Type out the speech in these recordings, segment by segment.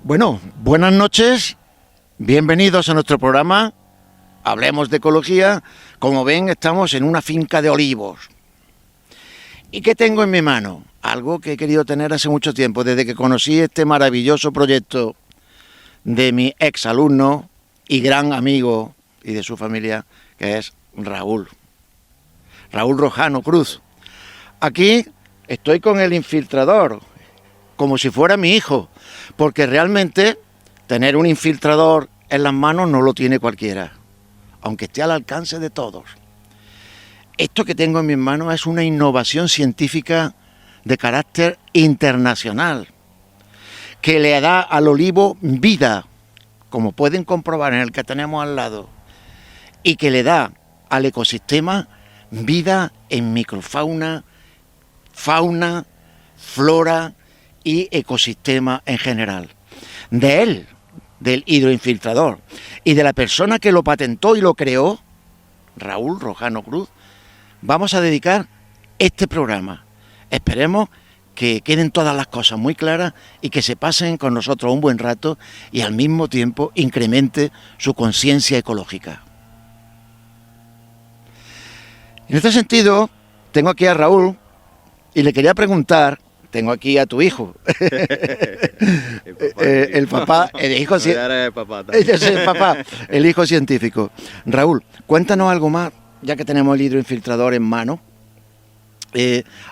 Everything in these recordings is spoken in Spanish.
Bueno, buenas noches, bienvenidos a nuestro programa, Hablemos de Ecología. Como ven, estamos en una finca de olivos. ¿Y qué tengo en mi mano? Algo que he querido tener hace mucho tiempo, desde que conocí este maravilloso proyecto de mi ex alumno y gran amigo y de su familia, que es Raúl Rojano Cruz. Aquí estoy con el infiltrador, como si fuera mi hijo, porque realmente tener un infiltrador en las manos no lo tiene cualquiera, aunque esté al alcance de todos. Esto que tengo en mis manos es una innovación científica de carácter internacional, que le da al olivo vida, como pueden comprobar en el que tenemos al lado, y que le da al ecosistema vida en microfauna, fauna, flora y ecosistema en general. De él, del hidroinfiltrador, y de la persona que lo patentó y lo creó, Raúl Rojano Cruz, vamos a dedicar este programa. Esperemos que queden todas las cosas muy claras y que se pasen con nosotros un buen rato y al mismo tiempo incremente su conciencia ecológica. En este sentido, tengo aquí a Raúl y le quería preguntar, tengo aquí a tu hijo, el papá, el hijo el hijo científico. Raúl, cuéntanos algo más, ya que tenemos el hidroinfiltrador en mano,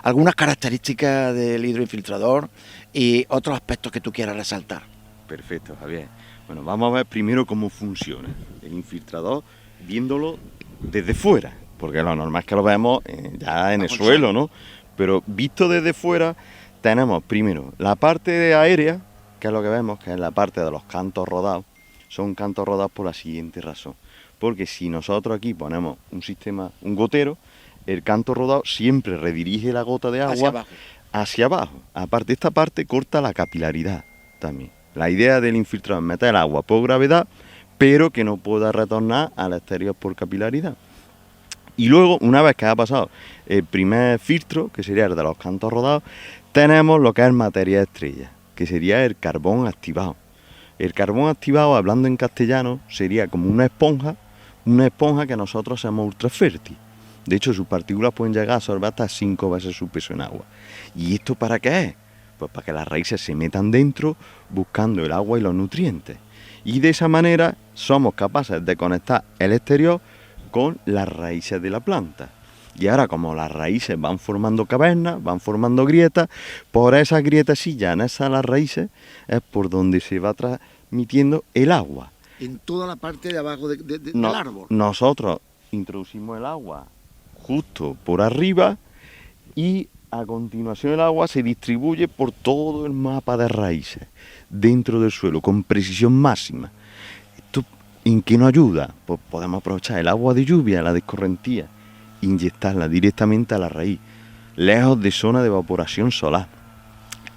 algunas características del hidroinfiltrador y otros aspectos que tú quieras resaltar. Perfecto, Javier. Bueno, vamos a ver primero cómo funciona el infiltrador viéndolo desde fuera, porque lo normal es que lo vemos ya en el suelo, ¿no? Pero visto desde fuera tenemos primero la parte aérea, que es lo que vemos, que es la parte de los cantos rodados. Son cantos rodados por la siguiente razón, porque si nosotros aquí ponemos un sistema, un gotero, el canto rodado siempre redirige la gota de agua hacia abajo. Aparte, esta parte corta la capilaridad también. La idea del infiltrador es meter el agua por gravedad, pero que no pueda retornar al exterior por capilaridad. Y luego, una vez que ha pasado el primer filtro, que sería el de los cantos rodados, tenemos lo que es materia estrella, que sería el carbón activado. El carbón activado, hablando en castellano, sería como una esponja que nosotros hacemos ultra fértil. De hecho, sus partículas pueden llegar a absorber hasta 5 veces su peso en agua. ¿Y esto para qué es? Pues para que las raíces se metan dentro buscando el agua y los nutrientes. Y de esa manera somos capaces de conectar el exterior con las raíces de la planta. Y ahora, como las raíces van formando cavernas, van formando grietas, por esas grietecillas en esas las raíces es por donde se va transmitiendo el agua. En toda la parte de abajo del árbol. Nosotros introducimos el agua justo por arriba y a continuación el agua se distribuye por todo el mapa de raíces dentro del suelo con precisión máxima. ¿Esto en qué nos ayuda? Pues podemos aprovechar el agua de lluvia, la de escorrentía, inyectarla directamente a la raíz, lejos de zona de evaporación solar.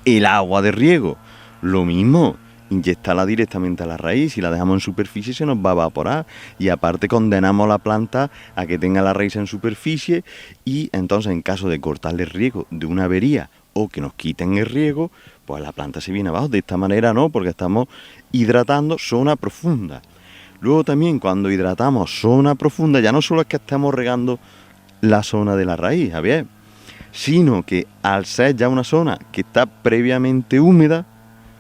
El agua de riego, lo mismo, inyectarla directamente a la raíz. Si la dejamos en superficie se nos va a evaporar y aparte condenamos la planta a que tenga la raíz en superficie y entonces en caso de cortarle el riego de una avería o que nos quiten el riego, pues la planta se viene abajo. De esta manera no, porque estamos hidratando zona profunda. Luego también cuando hidratamos zona profunda ya no solo es que estamos regando la zona de la raíz, Javier, sino que al ser ya una zona que está previamente húmeda,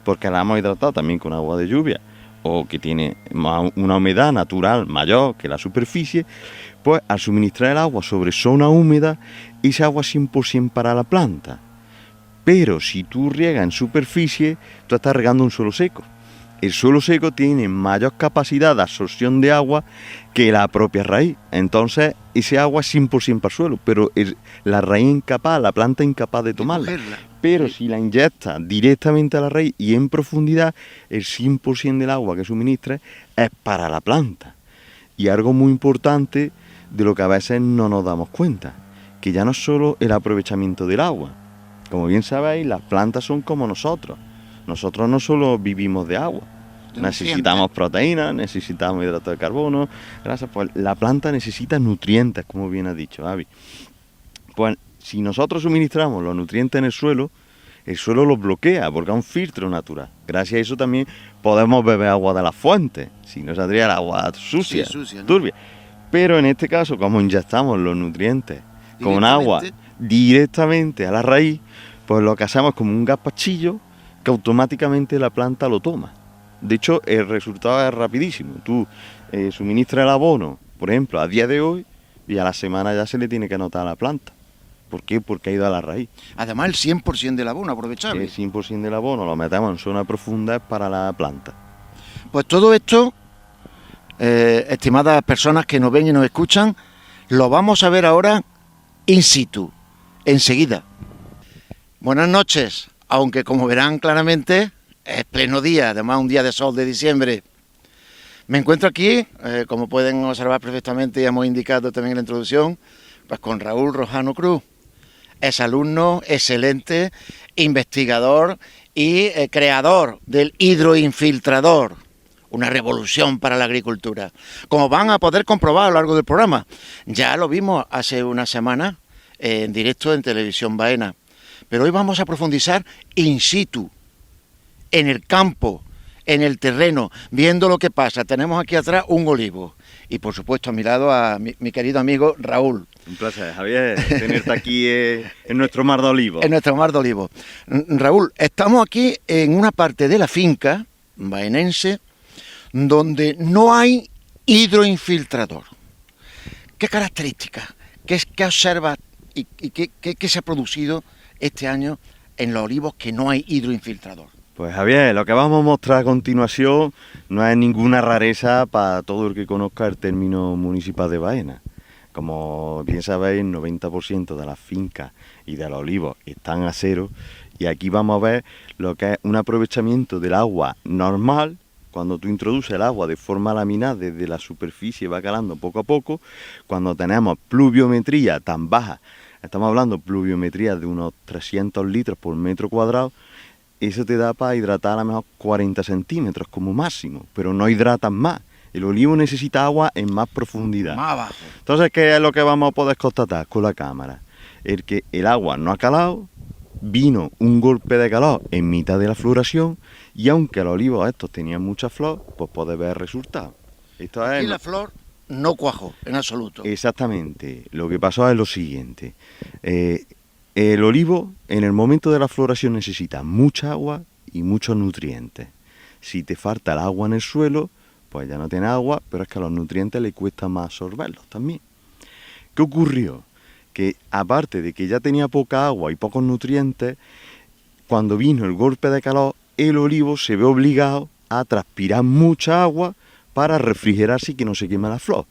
porque la hemos hidratado también con agua de lluvia, o que tiene una humedad natural mayor que la superficie, pues al suministrar el agua sobre zona húmeda, esa agua es 100% para la planta. Pero si tú riegas en superficie, tú estás regando un suelo seco. El suelo seco tiene mayor capacidad de absorción de agua que la propia raíz. Entonces, ese agua es 100% para el suelo, pero la raíz incapaz, la planta incapaz de tomarla. Pero si la inyectas directamente a la raíz y en profundidad, el 100% del agua que suministra es para la planta. Y algo muy importante de lo que a veces no nos damos cuenta, que ya no es solo el aprovechamiento del agua. Como bien sabéis, las plantas son como nosotros. Nosotros no solo vivimos de agua, necesitamos proteínas, necesitamos hidratos de carbono, grasas, pues la planta necesita nutrientes, como bien ha dicho Avi. Pues si nosotros suministramos los nutrientes en el suelo, el suelo los bloquea porque es un filtro natural. Gracias a eso también podemos beber agua de las fuentes, si no saldría el agua sucia, Sí, sucia, ¿no? turbia. Pero en este caso, como inyectamos los nutrientes con agua directamente a la raíz, pues lo que hacemos es como un gazpachillo que automáticamente la planta lo toma. De hecho, el resultado es rapidísimo. Tú suministras el abono, por ejemplo, a día de hoy, y a la semana ya se le tiene que notar a la planta. ¿Por qué? Porque ha ido a la raíz. Además, el 100% del abono aprovechable. El 100% del abono lo metemos en zona profunda para la planta. Pues todo esto, estimadas personas que nos ven y nos escuchan, lo vamos a ver ahora in situ, enseguida. Buenas noches, aunque como verán claramente, es pleno día, además un día de sol de diciembre. Me encuentro aquí, como pueden observar perfectamente y hemos indicado también en la introducción, pues con Raúl Rojano Cruz. Es alumno excelente, investigador y creador del hidroinfiltrador, una revolución para la agricultura. Como van a poder comprobar a lo largo del programa, ya lo vimos hace una semana en directo en Televisión Baena, pero hoy vamos a profundizar in situ, en el campo, en el terreno, viendo lo que pasa. Tenemos aquí atrás un olivo y por supuesto a mi lado a mi querido amigo Raúl. Un placer, Javier, tenerte aquí en nuestro mar de olivos. En nuestro mar de olivos. Raúl, estamos aquí en una parte de la finca baenense donde no hay hidroinfiltrador. ¿Qué características? ¿Qué observas y qué se ha producido este año en los olivos que no hay hidroinfiltrador? Pues Javier, lo que vamos a mostrar a continuación no es ninguna rareza para todo el que conozca el término municipal de Baena. Como bien sabéis, el 90% de las fincas y de los olivos están a cero y aquí vamos a ver lo que es un aprovechamiento del agua normal. Cuando tú introduces el agua de forma laminar desde la superficie va calando poco a poco, cuando tenemos pluviometría tan baja, estamos hablando de pluviometría de unos 300 litros por metro cuadrado, eso te da para hidratar a lo mejor 40 centímetros como máximo, pero no hidratas más. El olivo necesita agua en más profundidad. Más abajo. Entonces, ¿qué es lo que vamos a poder constatar con la cámara? El que el agua no ha calado, vino un golpe de calor en mitad de la floración y aunque los olivos estos tenían mucha flor, pues puedes ver el resultado. Esto Aquí es la flor no cuajó en absoluto. exactamente. Lo que pasó es lo siguiente. El olivo en el momento de la floración necesita mucha agua y muchos nutrientes. Si te falta el agua en el suelo, pues ya no tiene agua, pero es que a los nutrientes le cuesta más absorberlos también. ¿Qué ocurrió? Que aparte de que ya tenía poca agua y pocos nutrientes, cuando vino el golpe de calor, el olivo se ve obligado a transpirar mucha agua para refrigerarse y que no se queme la flor.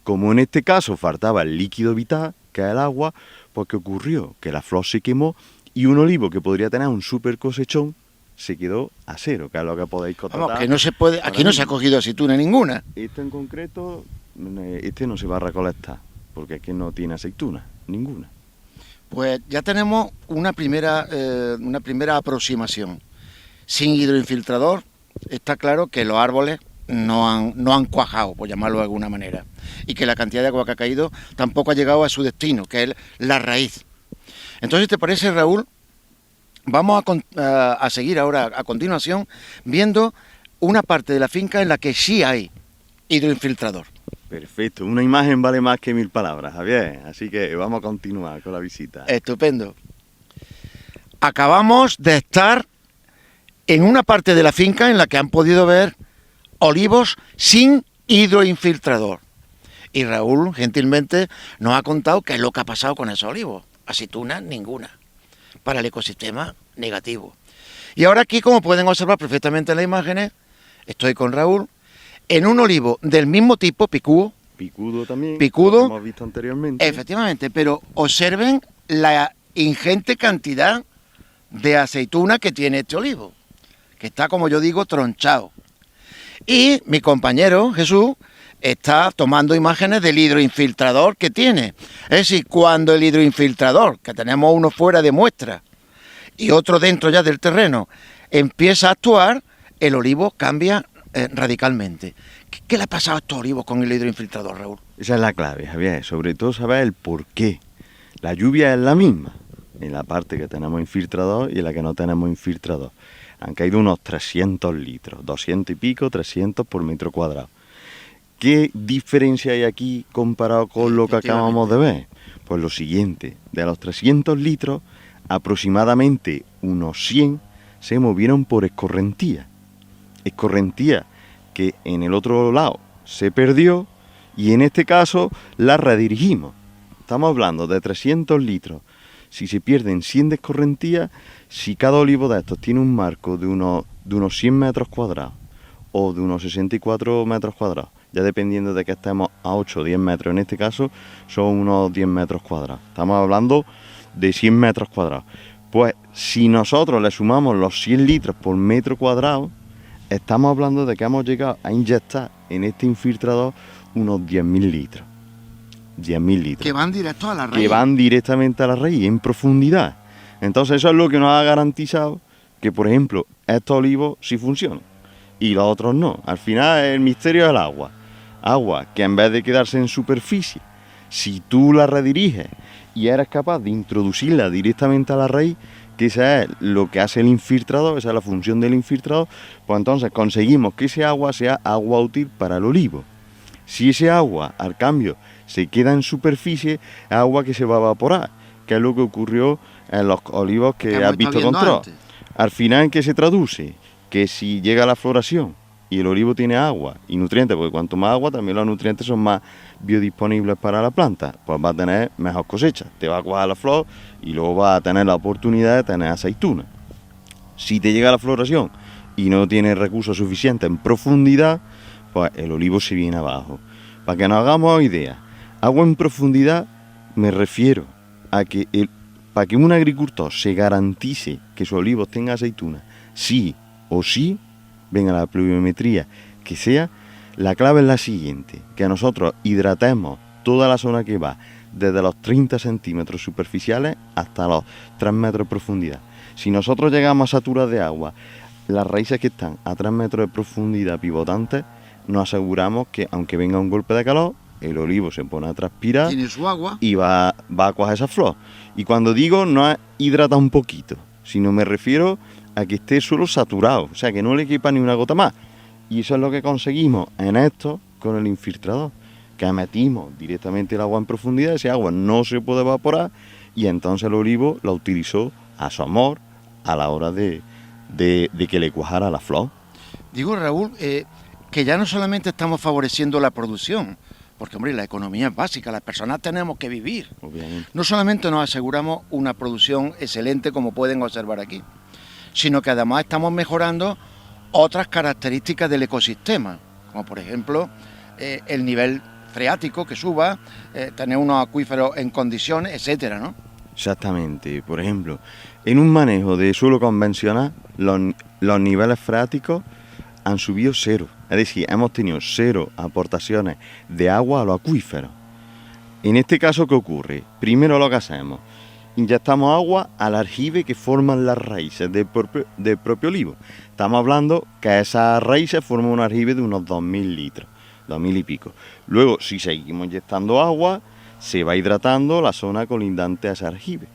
Como en este caso faltaba el líquido vital, que es el agua, pues ¿qué ocurrió? Que la flor se quemó y un olivo que podría tener un súper cosechón se quedó a cero, que es lo que podéis constatar. Vamos, que no se puede, aquí no se ha cogido aceituna ninguna. Este en concreto, este no se va a recolectar, porque es que no tiene aceituna, ninguna. Pues ya tenemos una primera aproximación. Sin hidroinfiltrador está claro que los árboles no han cuajado, por llamarlo de alguna manera, y que la cantidad de agua que ha caído tampoco ha llegado a su destino, que es la raíz. Entonces, ¿te parece, Raúl? Vamos a seguir ahora a continuación viendo una parte de la finca en la que sí hay hidroinfiltrador. Perfecto, una imagen vale más que 1000 palabras, Javier, así que vamos a continuar con la visita. Estupendo. Acabamos de estar en una parte de la finca en la que han podido ver olivos sin hidroinfiltrador. Y Raúl, gentilmente, nos ha contado qué es lo que ha pasado con esos olivos. Aceituna, ninguna. Para el ecosistema, negativo. Y ahora aquí, como pueden observar perfectamente en las imágenes, estoy con Raúl, en un olivo del mismo tipo, picudo. Picudo también, Picudo, como hemos visto anteriormente. Efectivamente, pero observen la ingente cantidad de aceituna que tiene este olivo, que está, como yo digo, tronchado. Y mi compañero, Jesús, está tomando imágenes del hidroinfiltrador que tiene. Es decir, cuando el hidroinfiltrador, que tenemos uno fuera de muestra y otro dentro ya del terreno, empieza a actuar, el olivo cambia radicalmente. ¿Qué le ha pasado a estos olivos con el hidroinfiltrador, Raúl? Esa es la clave, Javier, sobre todo saber el por qué. La lluvia es la misma, en la parte que tenemos infiltrador y en la que no tenemos infiltrador. Han caído unos 300 litros, 200 y pico, 300 por metro cuadrado. ¿Qué diferencia hay aquí comparado con lo que acabamos de ver? Pues lo siguiente, de los 300 litros, aproximadamente unos 100 se movieron por escorrentía. Escorrentía que en el otro lado se perdió y en este caso la redirigimos. Estamos hablando de 300 litros. Si se pierden 100 de escorrentía, si cada olivo de estos tiene un marco de unos 100 metros cuadrados o de unos 64 metros cuadrados, ya dependiendo de que estemos a 8 o 10 metros, en este caso son unos 10 metros cuadrados. Estamos hablando de 100 metros cuadrados. Pues si nosotros le sumamos los 100 litros por metro cuadrado, estamos hablando de que hemos llegado a inyectar en este infiltrador unos 10.000 litros. 10.000 litros. Que van directo a la raíz. Que van directamente a la raíz, en profundidad. Entonces eso es lo que nos ha garantizado que, por ejemplo, estos olivos sí funcionan y los otros no. Al final el misterio es el agua. Agua que en vez de quedarse en superficie, si tú la rediriges y eres capaz de introducirla directamente a la raíz, que esa es lo que hace el infiltrador, esa es la función del infiltrador, pues entonces conseguimos que ese agua sea agua útil para el olivo. Si ese agua, al cambio, se queda en superficie, es agua que se va a evaporar, que es lo que ocurrió en los olivos que has visto control. Al final, ¿en qué se traduce? Que si llega la floración y el olivo tiene agua y nutrientes, porque cuanto más agua, también los nutrientes son más biodisponibles para la planta, pues va a tener mejor cosecha, te va a cuajar la flor y luego va a tener la oportunidad de tener aceitunas. Si te llega la floración y no tienes recursos suficientes en profundidad, pues el olivo se viene abajo. Para que nos hagamos idea, agua en profundidad me refiero a que para que un agricultor se garantice que sus olivos tengan aceitunas, sí o sí, venga la pluviometría que sea, la clave es la siguiente, que nosotros hidratemos toda la zona que va desde los 30 centímetros superficiales hasta los 3 metros de profundidad. Si nosotros llegamos a saturar de agua las raíces que están a 3 metros de profundidad pivotantes, nos aseguramos que aunque venga un golpe de calor, el olivo se pone a transpirar, tiene su agua y va a coger esa flor. Y cuando digo no es hidrata un poquito, sino me refiero a que esté solo saturado, o sea, que no le quepa ni una gota más. Y eso es lo que conseguimos en esto con el infiltrador, que metimos directamente el agua en profundidad, ese agua no se puede evaporar y entonces el olivo la utilizó a su amor a la hora de que le cuajara la flor. Digo, Raúl, que ya no solamente estamos favoreciendo la producción, porque, hombre, la economía es básica, las personas tenemos que vivir. Obviamente. No solamente nos aseguramos una producción excelente, como pueden observar aquí, sino que además estamos mejorando otras características del ecosistema, como por ejemplo el nivel freático que suba, tener unos acuíferos en condiciones, etcétera, ¿no? Exactamente. Por ejemplo, en un manejo de suelo convencional, los niveles freáticos han subido 0. Es decir, hemos tenido 0 aportaciones de agua a los acuíferos. En este caso, ¿qué ocurre? Primero lo que hacemos, inyectamos agua al aljibe que forman las raíces del propio olivo. Estamos hablando que esas raíces forman un aljibe de unos 2.000 litros, 2.000 y pico. Luego, si seguimos inyectando agua, se va hidratando la zona colindante a ese aljibe.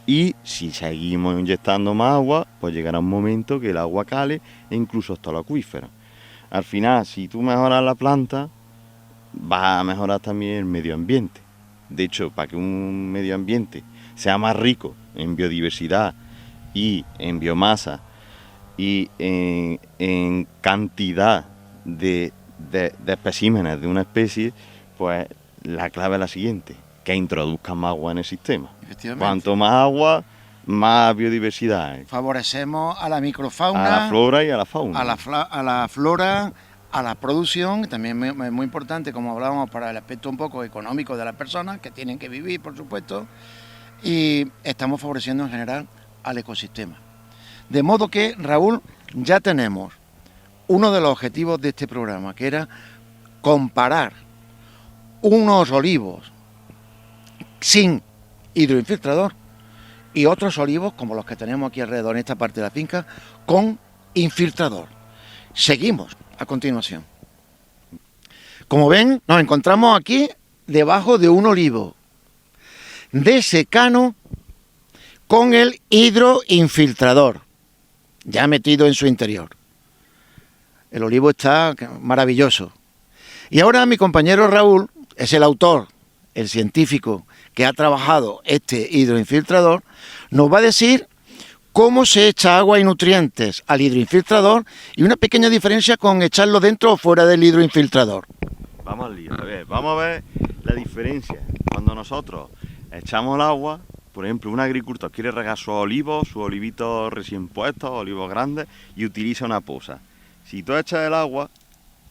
Y si seguimos inyectando más agua, pues llegará un momento que el agua cale e incluso hasta el acuífero. Al final, si tú mejoras la planta, vas a mejorar también el medio ambiente. De hecho, para que un medio ambiente sea más rico en biodiversidad y en biomasa y en cantidad de especímenes de una especie, pues la clave es la siguiente, que introduzcan más agua en el sistema. Cuanto más agua, más biodiversidad hay. Favorecemos a la microfauna, a la flora y a la fauna. A la flora, a la producción, también es muy importante, como hablábamos, para el aspecto un poco económico de las personas, que tienen que vivir, por supuesto, y estamos favoreciendo en general al ecosistema. De modo que, Raúl, ya tenemos uno de los objetivos de este programa, que era comparar unos olivos sin hidroinfiltrador y otros olivos, como los que tenemos aquí alrededor en esta parte de la finca, con infiltrador. Seguimos a continuación. Como ven, nos encontramos aquí debajo de un olivo de secano con el hidroinfiltrador, ya metido en su interior. El olivo está maravilloso. Y ahora mi compañero Raúl es el autor, el científico que ha trabajado este hidroinfiltrador, nos va a decir cómo se echa agua y nutrientes al hidroinfiltrador y una pequeña diferencia con echarlo dentro o fuera del hidroinfiltrador. Vamos al lío, vamos a ver la diferencia. Cuando nosotros echamos el agua, por ejemplo, un agricultor quiere regar sus olivos, sus olivitos recién puestos, olivos grandes, y utiliza una poza. Si tú echas el agua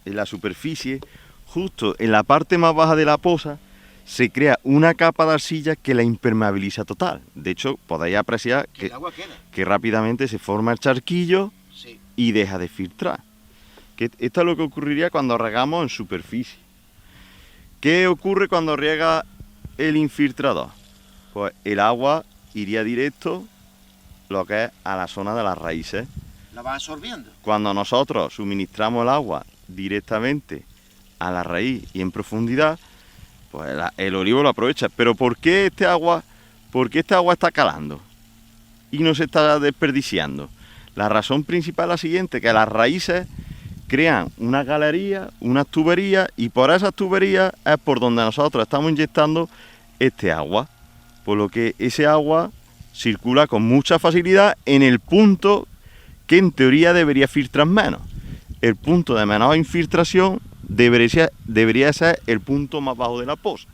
en la superficie, justo en la parte más baja de la poza, se crea una capa de arcilla que la impermeabiliza total. De hecho, podéis apreciar que rápidamente se forma el charquillo y deja de filtrar. Esto es lo que ocurriría cuando regamos en superficie. ¿Qué ocurre cuando riega el infiltrador? Pues el agua iría directo lo que es a la zona de las raíces. ¿La va absorbiendo? Cuando nosotros suministramos el agua directamente a la raíz y en profundidad, pues el olivo lo aprovecha. Pero ¿por qué este agua está calando y no se está desperdiciando? La razón principal es la siguiente, que las raíces crean una galería, unas tuberías, y por esas tuberías es por donde nosotros estamos inyectando este agua. Por lo que ese agua circula con mucha facilidad en el punto que en teoría debería filtrar menos. El punto de menor infiltración debería ser el punto más bajo de la poza.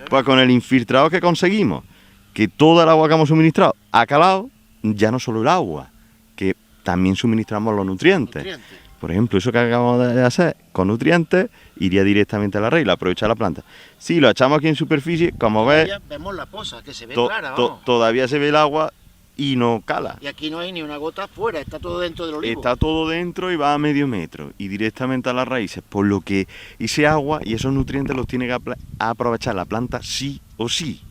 Pues con el infiltrado que conseguimos, que toda el agua que hemos suministrado ha calado, ya no solo el agua, que también suministramos los nutrientes. Por ejemplo, eso que acabamos de hacer con nutrientes iría directamente a la raíz, la aprovecha la planta. Si lo echamos aquí en superficie, como ves, vemos la poza, que se ve clara, todavía se ve el agua y no cala. Y aquí no hay ni una gota afuera, está todo dentro del olivo. Está todo dentro y va a medio metro y directamente a las raíces, por lo que ese agua y esos nutrientes los tiene que aprovechar la planta sí o sí.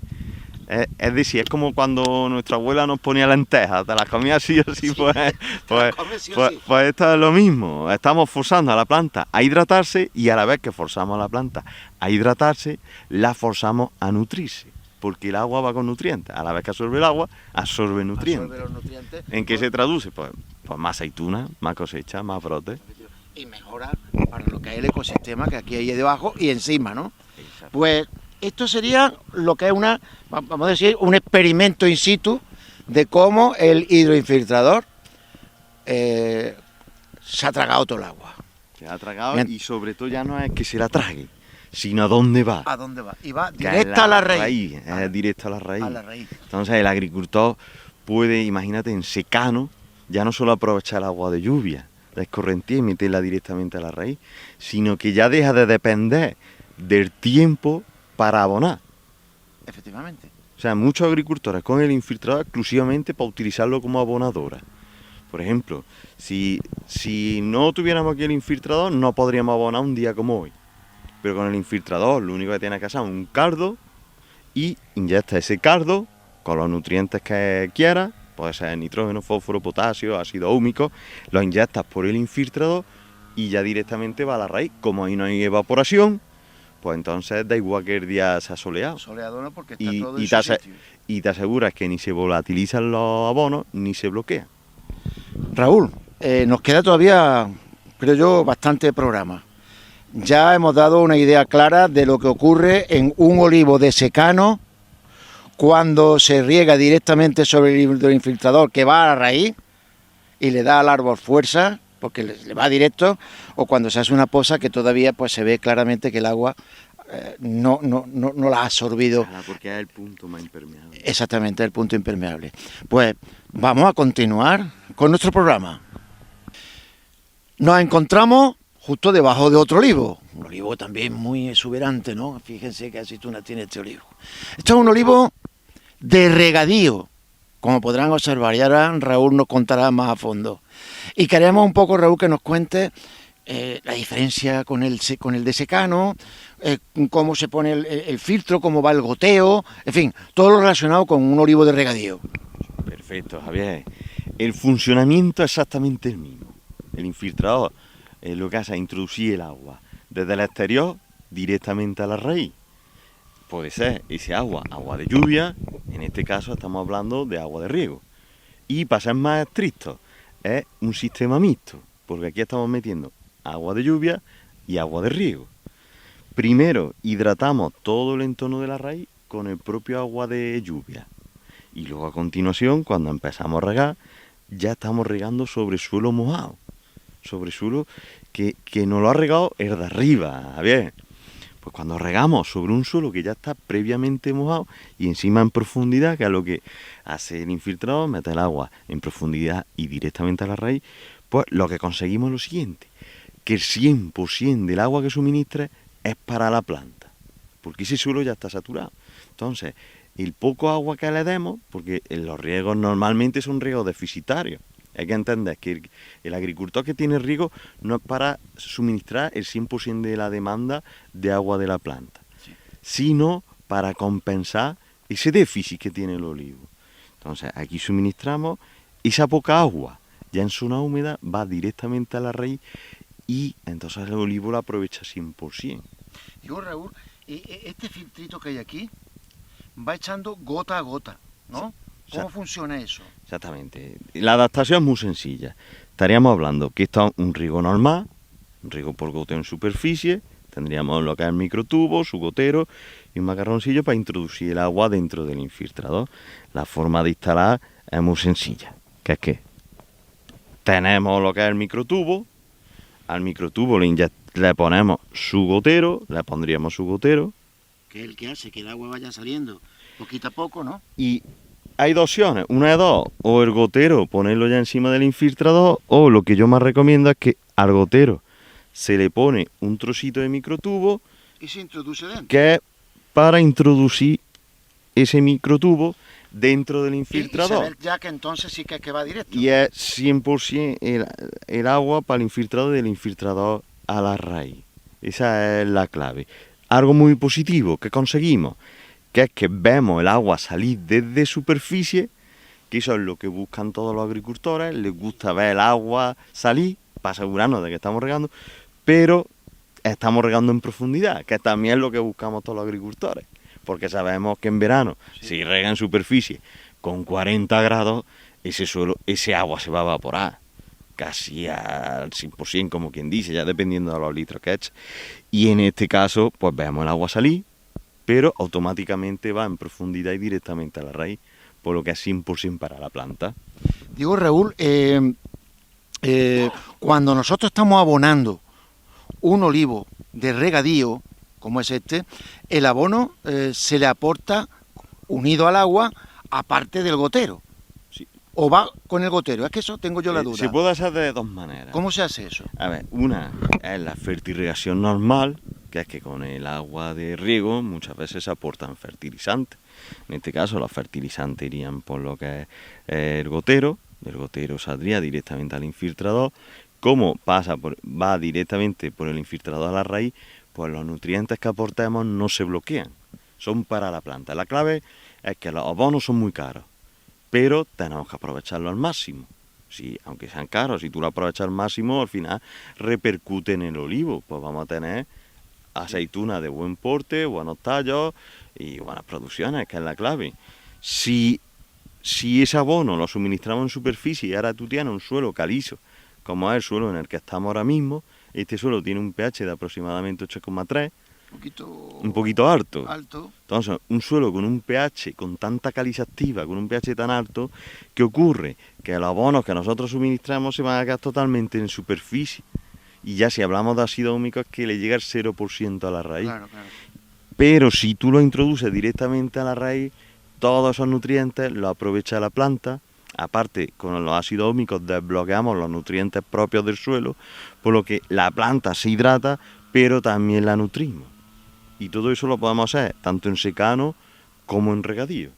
Es decir, es como cuando nuestra abuela nos ponía lentejas, te las comía sí o sí, pues esto es lo mismo. Estamos forzando a la planta a hidratarse y a la vez que forzamos a la planta a hidratarse, la forzamos a nutrirse. Porque el agua va con nutrientes, a la vez que absorbe el agua, absorbe nutrientes. Absorbe los nutrientes. ¿En qué se traduce? Pues más aceituna, más cosecha, más brote. Y mejora para lo que es el ecosistema que aquí hay debajo y encima, ¿no? Exacto. Pues esto sería lo que es vamos a decir, un experimento in situ de cómo el hidroinfiltrador se ha tragado todo el agua. Se ha tragado y sobre todo ya no es que se la trague, sino a dónde va. ¿A dónde va? Y va directa a la raíz. Directo a la raíz. A la raíz. Entonces el agricultor puede, imagínate, en secano, ya no solo aprovechar el agua de lluvia, la escorrentía y meterla directamente a la raíz, sino que ya deja de depender del tiempo para abonar. Efectivamente. O sea, muchos agricultores con el infiltrador exclusivamente para utilizarlo como abonadora. Por ejemplo, si no tuviéramos aquí el infiltrador, no podríamos abonar un día como hoy. Pero con el infiltrador lo único que tiene que hacer es un cardo y inyecta ese cardo con los nutrientes que quieras, puede ser nitrógeno, fósforo, potasio, ácido húmico, lo inyectas por el infiltrador y ya directamente va a la raíz. Como ahí no hay evaporación, pues entonces da igual que el día sea soleado. Soleado no, porque está todo en su sitio. Y te aseguras que ni se volatilizan los abonos ni se bloquean. Raúl, nos queda todavía, creo yo, bastante programa. Ya hemos dado una idea clara de lo que ocurre en un olivo de secano cuando se riega directamente sobre el hidroinfiltrador que va a la raíz y le da al árbol fuerza, porque le va directo, o cuando se hace una poza que todavía pues se ve claramente que el agua no la ha absorbido. Claro, porque es el punto más impermeable. Exactamente, el punto impermeable. Pues vamos a continuar con nuestro programa. Nos encontramos justo debajo de otro olivo, un olivo también muy exuberante, ¿no? Fíjense qué aceituna tiene este olivo. Esto es un olivo de regadío, como podrán observar, y ahora Raúl nos contará más a fondo. Y queremos un poco, Raúl, que nos cuente la diferencia con el de secano, cómo se pone el filtro, cómo va el goteo, en fin, todo lo relacionado con un olivo de regadío. Perfecto, Javier. El funcionamiento es exactamente el mismo. El infiltrador lo que hace es introducir el agua desde el exterior directamente a la raíz. puede ser ese agua de lluvia, en este caso estamos hablando de agua de riego. Y para ser más estrictos, es un sistema mixto, porque aquí estamos metiendo agua de lluvia y agua de riego. Primero hidratamos todo el entorno de la raíz con el propio agua de lluvia. Y luego a continuación, cuando empezamos a regar, ya estamos regando sobre suelo mojado. Sobre suelo que nos lo ha regado el de arriba, Javier. Pues cuando regamos sobre un suelo que ya está previamente mojado y encima en profundidad, que es lo que hace el infiltrador, mete el agua en profundidad y directamente a la raíz, pues lo que conseguimos es lo siguiente, que el 100% del agua que suministre es para la planta, porque ese suelo ya está saturado. Entonces, el poco agua que le demos, porque los riegos normalmente son riegos deficitarios, hay que entender que el agricultor que tiene riego no es para suministrar el 100% de la demanda de agua de la planta, sino para compensar ese déficit que tiene el olivo. Entonces, aquí suministramos esa poca agua, ya en zona húmeda, va directamente a la raíz y entonces el olivo lo aprovecha 100%. Digo, Raúl, este filtrito que hay aquí va echando gota a gota, ¿no? ¿Cómo funciona eso? Exactamente. La adaptación es muy sencilla. Estaríamos hablando que esto es un riego normal, un riego por goteo en superficie, tendríamos lo que es el microtubo, su gotero y un macarroncillo para introducir el agua dentro del infiltrador. La forma de instalar es muy sencilla, que es que tenemos lo que es el microtubo, al microtubo le ponemos su gotero, le pondríamos su gotero. Que es el que hace que el agua vaya saliendo poquito a poco, ¿no? Y hay dos opciones, una de dos, o el gotero ponerlo ya encima del infiltrador, o lo que yo más recomiendo es que al gotero se le pone un trocito de microtubo y se introduce dentro. Que es para introducir ese microtubo dentro del infiltrador. Y saber ya que entonces sí que va directo. Y es 100% el agua para el infiltrado del infiltrador a la raíz. Esa es la clave. Algo muy positivo que conseguimos, que es que vemos el agua salir desde superficie, que eso es lo que buscan todos los agricultores, les gusta ver el agua salir para asegurarnos de que estamos regando, pero estamos regando en profundidad, que también es lo que buscamos todos los agricultores, porque sabemos que en verano, si rega en superficie con 40 grados, ese agua se va a evaporar, casi al 100%, como quien dice, ya dependiendo de los litros que eche. Y en este caso, pues vemos el agua salir, pero automáticamente va en profundidad y directamente a la raíz, por lo que es 100% para la planta. Digo, Raúl, cuando nosotros estamos abonando un olivo de regadío, como es este, el abono se le aporta unido al agua, aparte del gotero. Sí. ¿O va con el gotero? Es que eso tengo yo la duda. Se puede hacer de dos maneras. ¿Cómo se hace eso? A ver, una es la fertirrigación normal, que es que con el agua de riego muchas veces se aportan fertilizantes. En este caso los fertilizantes irían por lo que es el gotero, del gotero saldría directamente al infiltrador. Como va directamente por el infiltrador a la raíz, pues los nutrientes que aportemos no se bloquean, son para la planta. La clave es que los abonos son muy caros, pero tenemos que aprovecharlo al máximo. Si, aunque sean caros, si tú lo aprovechas al máximo, al final repercute en el olivo, pues vamos a tener aceitunas de buen porte, buenos tallos y buenas producciones, que es la clave. Si ese abono lo suministramos en superficie y ahora tú tienes un suelo calizo, como es el suelo en el que estamos ahora mismo, este suelo tiene un pH de aproximadamente 8,3, un poquito alto. Entonces, un suelo con un pH, con tanta caliza activa, con un pH tan alto, ¿qué ocurre? Que los abonos que nosotros suministramos se van a quedar totalmente en superficie. Y ya si hablamos de ácido húmico es que le llega el 0% a la raíz. Claro. Pero si tú lo introduces directamente a la raíz, todos esos nutrientes los aprovecha la planta. Aparte, con los ácidos húmicos desbloqueamos los nutrientes propios del suelo, por lo que la planta se hidrata, pero también la nutrimos. Y todo eso lo podemos hacer tanto en secano como en regadío.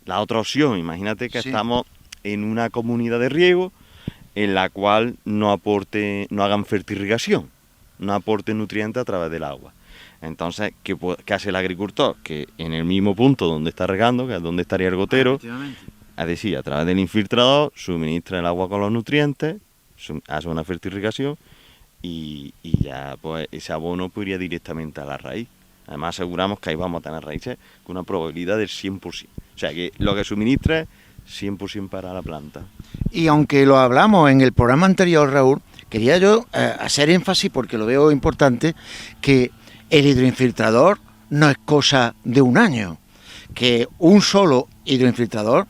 La otra opción, imagínate que estamos en una comunidad de riego en la cual no hagan fertirrigación, no aporten nutrientes a través del agua. Entonces, ¿qué hace el agricultor? Que en el mismo punto donde está regando, que es donde estaría el gotero, es decir, a través del infiltrador, suministra el agua con los nutrientes, hace una fertirrigación y ya pues ese abono pues iría directamente a la raíz. Además aseguramos que ahí vamos a tener raíces con una probabilidad del 100%. O sea que lo que suministre 100% para la planta. Y aunque lo hablamos en el programa anterior, Raúl, quería yo hacer énfasis, porque lo veo importante, que el hidroinfiltrador no es cosa de un año, que un solo hidroinfiltrador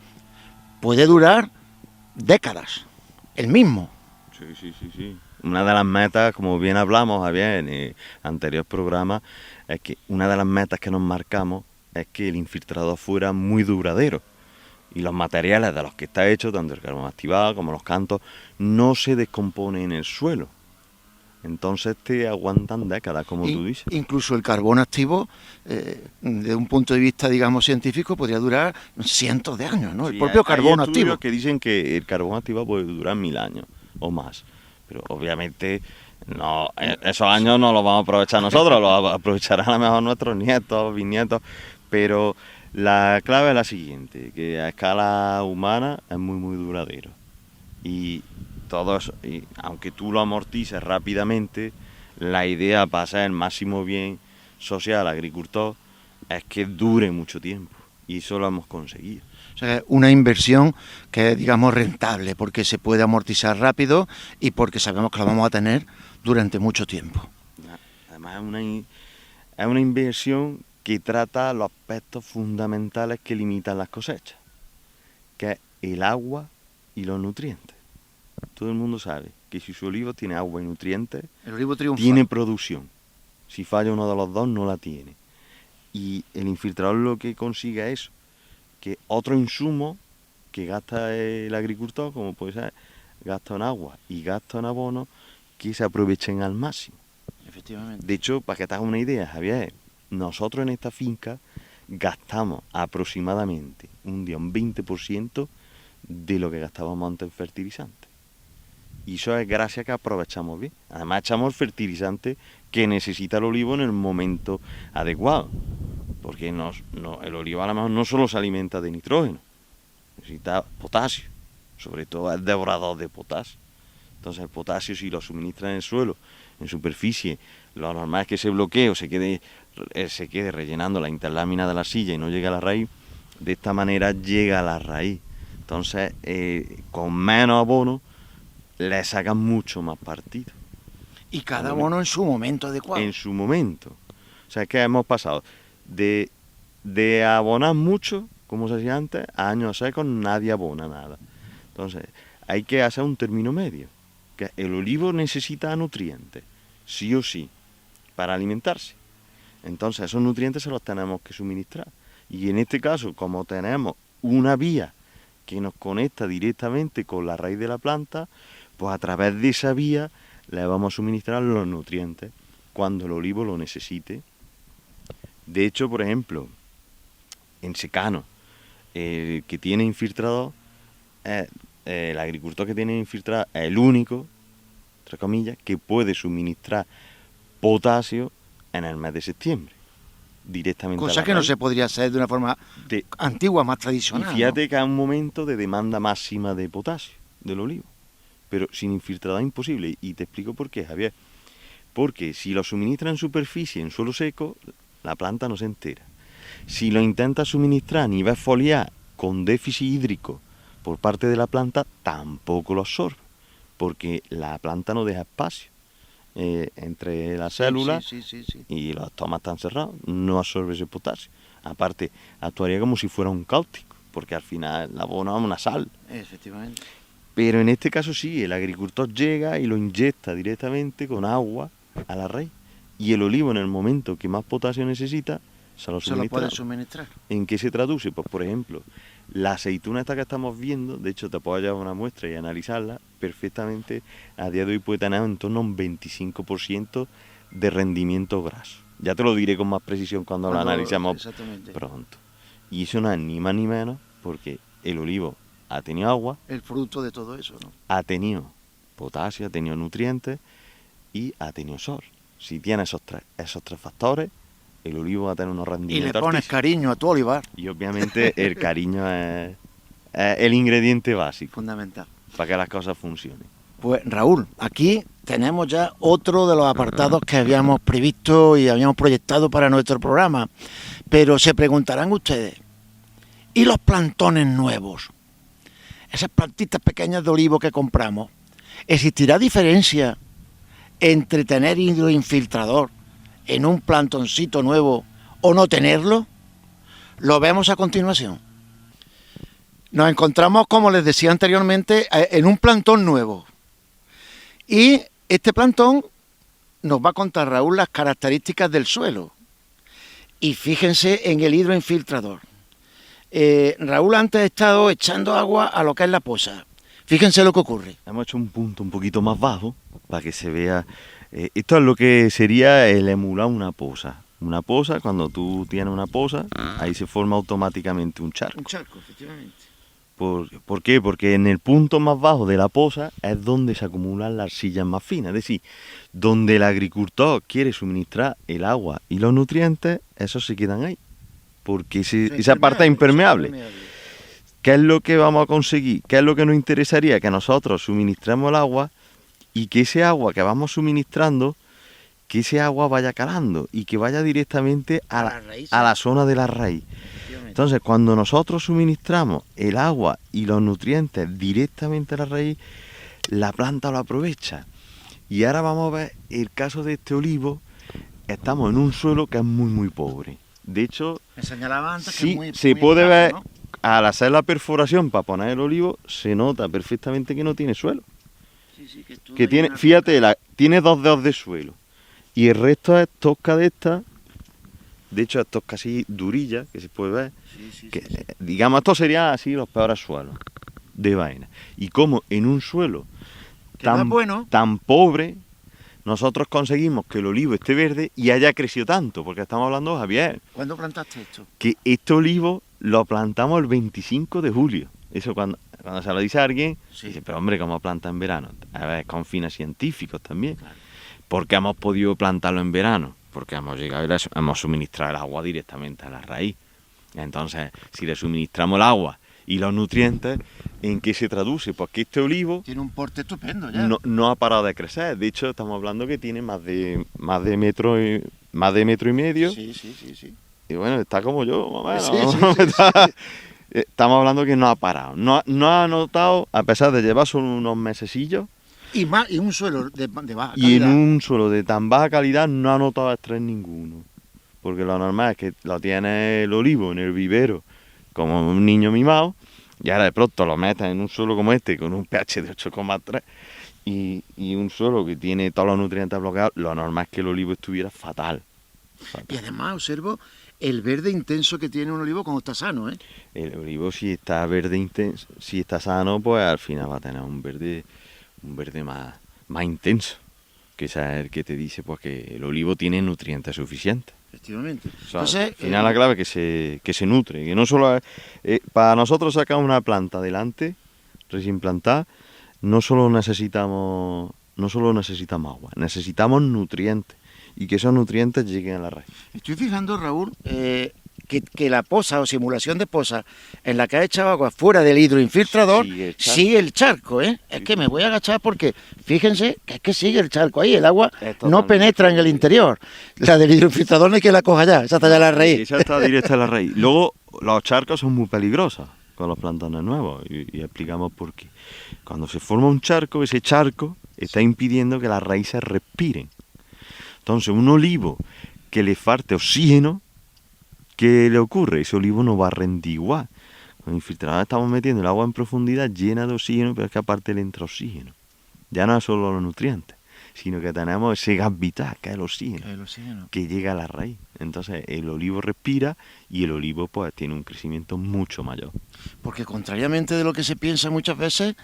puede durar décadas, el mismo. Sí. Una de las metas, como bien hablamos, Javier, en el anterior programa, es que una de las metas que nos marcamos es que el infiltrador fuera muy duradero. Y los materiales de los que está hecho, tanto el carbón activado como los cantos, no se descomponen en el suelo. Entonces te aguantan décadas, como tú dices. Incluso el carbón activo, desde un punto de vista, digamos, científico, podría durar cientos de años, ¿no? Sí, el propio carbón hay estudios activo. que dicen que el carbón activo puede durar 1000 años o más. Pero obviamente no, esos años no los vamos a aprovechar nosotros, los aprovecharán a lo mejor nuestros nietos, bisnietos. Pero la clave es la siguiente, que a escala humana es muy duradero. Y todo eso, y aunque tú lo amortices rápidamente, la idea para hacer el máximo bien social al agricultor es que dure mucho tiempo. Y eso lo hemos conseguido. O sea, una inversión que es, digamos, rentable, porque se puede amortizar rápido y porque sabemos que la vamos a tener durante mucho tiempo. Además es una inversión que trata los aspectos fundamentales que limitan las cosechas, que es el agua y los nutrientes. Todo el mundo sabe que si su olivo tiene agua y nutrientes, El olivo triunfa. tiene producción. Si falla uno de los dos, no la tiene. Y el infiltrador lo que consigue es que otro insumo que gasta el agricultor, como puede ser gasto en agua y gasto en abono, que se aprovechen al máximo. Efectivamente. De hecho, para que te hagas una idea, Javier, nosotros en esta finca gastamos aproximadamente un 20% de lo que gastábamos antes en fertilizante. Y eso es gracias a que aprovechamos bien. Además echamos el fertilizante que necesita el olivo en el momento adecuado. Porque el olivo a lo mejor no solo se alimenta de nitrógeno, necesita potasio. Sobre todo es devorador de potasio. Entonces el potasio, si lo suministra en el suelo, en superficie, lo normal es que ese bloqueo se quede rellenando la interlámina de la silla y no llegue a la raíz. De esta manera llega a la raíz. Entonces, con menos abono, le sacan mucho más partido. Y cada abono en su momento adecuado. En su momento. O sea, que hemos pasado de abonar mucho, como se hacía antes, a años secos nadie abona nada. Entonces, hay que hacer un término medio. Que el olivo necesita nutrientes, sí o sí, para alimentarse. Entonces, esos nutrientes se los tenemos que suministrar. Y en este caso, como tenemos una vía que nos conecta directamente con la raíz de la planta, pues a través de esa vía le vamos a suministrar los nutrientes cuando el olivo lo necesite. De hecho, por ejemplo, en secano, el que tiene infiltrador, el agricultor que tiene infiltrador es el único, entre comillas, que puede suministrar potasio en el mes de septiembre, directamente. Cosa que no se podría hacer de una forma antigua, más tradicional. Y fíjate, ¿no?, que hay un momento de demanda máxima de potasio del olivo, pero sin infiltrador es imposible. Y te explico por qué, Javier. Porque si lo suministra en superficie, en suelo seco, la planta no se entera. Si lo intenta suministrar a nivel foliar con déficit hídrico por parte de la planta, tampoco lo absorbe, porque la planta no deja espacio entre las células. Sí. Y los estomas están cerrados, no absorbe ese potasio. Aparte, actuaría como si fuera un cáustico, porque al final el abono es una sal. Efectivamente. Pero en este caso sí, el agricultor llega y lo inyecta directamente con agua a la raíz. Y el olivo, en el momento que más potasio necesita, se lo puede suministrar. ¿En qué se traduce? Pues, por ejemplo, la aceituna esta que estamos viendo, de hecho te puedo llevar una muestra y analizarla perfectamente, a día de hoy puede tener en torno a un 25% de rendimiento graso. Ya te lo diré con más precisión cuando lo analicemos pronto. Y eso no es ni más ni menos porque el olivo ha tenido agua. El fruto de todo eso, ¿no? Ha tenido potasio, ha tenido nutrientes y ha tenido sol. Si tiene esos tres factores, el olivo va a tener unos rendimientos. Y le pones cariño a tu olivar. Y obviamente el cariño es el ingrediente básico. Fundamental. Para que las cosas funcionen. Pues Raúl, aquí tenemos ya otro de los apartados que habíamos previsto y habíamos proyectado para nuestro programa. Pero se preguntarán ustedes, ¿y los plantones nuevos? Esas plantitas pequeñas de olivo que compramos, ¿existirá diferencia entre tener hidroinfiltrador en un plantoncito nuevo o no tenerlo? Lo vemos a continuación. Nos encontramos, como les decía anteriormente, en un plantón nuevo. Y este plantón nos va a contar Raúl las características del suelo. Y fíjense en el hidroinfiltrador. Raúl antes ha estado echando agua a lo que es la poza. Fíjense lo que ocurre. Hemos hecho un punto un poquito más bajo para que se vea. Esto es lo que sería el emular una poza. Una poza, cuando tú tienes una poza, ahí se forma automáticamente un charco. Un charco, efectivamente. ¿Por qué? Porque en el punto más bajo de la poza es donde se acumulan las arcillas más finas. Es decir, donde el agricultor quiere suministrar el agua y los nutrientes, esos se quedan ahí. Porque esa parte es impermeable. ¿Qué es lo que vamos a conseguir? ¿Qué es lo que nos interesaría? Que nosotros suministremos el agua y que ese agua que vamos suministrando, que ese agua vaya calando y que vaya directamente a la zona de la raíz. Entonces, cuando nosotros suministramos el agua y los nutrientes directamente a la raíz, la planta lo aprovecha. Y ahora vamos a ver el caso de este olivo. Estamos en un suelo que es muy pobre. De hecho, me señalaba antes sí, que se muy puede ver, ¿no? Al hacer la perforación para poner el olivo, se nota perfectamente que no tiene suelo. Sí, que tiene, fíjate, tiene 2 dedos de suelo. Y el resto es tosca de esta. De hecho, esto es casi durilla, que se puede ver. Digamos, esto sería así los peores suelos de vaina. Y como en un suelo tan pobre, nosotros conseguimos que el olivo esté verde y haya crecido tanto. Porque estamos hablando, Javier. ¿Cuándo plantaste esto? Que este olivo lo plantamos el 25 de julio. Eso cuando se lo dice a alguien, dice, pero hombre, ¿cómo planta en verano? A ver, con fines científicos también. Claro. ¿Por qué hemos podido plantarlo en verano? Porque hemos llegado y hemos suministrado el agua directamente a la raíz. Entonces, si le suministramos el agua y los nutrientes, ¿en qué se traduce? Pues que este olivo tiene un porte estupendo ya. No ha parado de crecer. De hecho, estamos hablando que tiene más de metro y medio. Sí. Y bueno, está como yo, más o menos. Sí. Estamos hablando que no ha parado. No ha notado, a pesar de llevar solo unos mesecillos. Y un suelo de baja calidad. Y en un suelo de tan baja calidad no ha notado estrés ninguno. Porque lo normal es que lo tiene el olivo en el vivero, como un niño mimado, y ahora de pronto lo metes en un suelo como este, con un pH de 8,3, y un suelo que tiene todos los nutrientes bloqueados, lo normal es que el olivo estuviera fatal. Y además observo el verde intenso que tiene un olivo cuando está sano, ¿eh? El olivo, si está verde intenso, si está sano, pues al final va a tener un verde más intenso, que es el que te dice pues que el olivo tiene nutrientes suficientes. Efectivamente. O sea, entonces, al final la clave es que se nutre, que no solo para nosotros sacar una planta adelante, recién plantada, no solo necesitamos agua, necesitamos nutrientes y que esos nutrientes lleguen a la raíz. Estoy fijando, Raúl, que la poza o simulación de poza en la que ha echado agua fuera del hidroinfiltrador sigue el charco, ¿eh? Es que me voy a agachar porque fíjense que es que sigue el charco ahí, el agua no penetra en el interior. La del hidroinfiltrador no hay que la coja ya, esa está ya la raíz. Esa está directa a la raíz. Luego, los charcos son muy peligrosos con los plantones nuevos y explicamos por qué. Cuando se forma un charco, ese charco está impidiendo que las raíces respiren. Entonces, un olivo que le falte oxígeno, ¿qué le ocurre? Ese olivo no va a rendir igual. Con el infiltrador estamos metiendo el agua en profundidad llena de oxígeno, pero es que aparte le entra oxígeno. Ya no es solo los nutrientes, sino que tenemos ese gas vital, que es el oxígeno, que llega a la raíz. Entonces el olivo respira y el olivo pues tiene un crecimiento mucho mayor. Porque contrariamente de lo que se piensa muchas veces,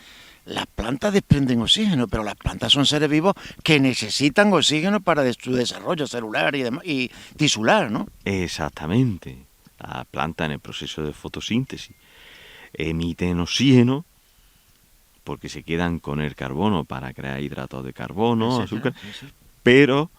las plantas desprenden oxígeno, pero las plantas son seres vivos que necesitan oxígeno para su desarrollo celular y tisular, ¿no? Exactamente. Las plantas en el proceso de fotosíntesis emiten oxígeno porque se quedan con el carbono para crear hidratos de carbono, azúcar, pero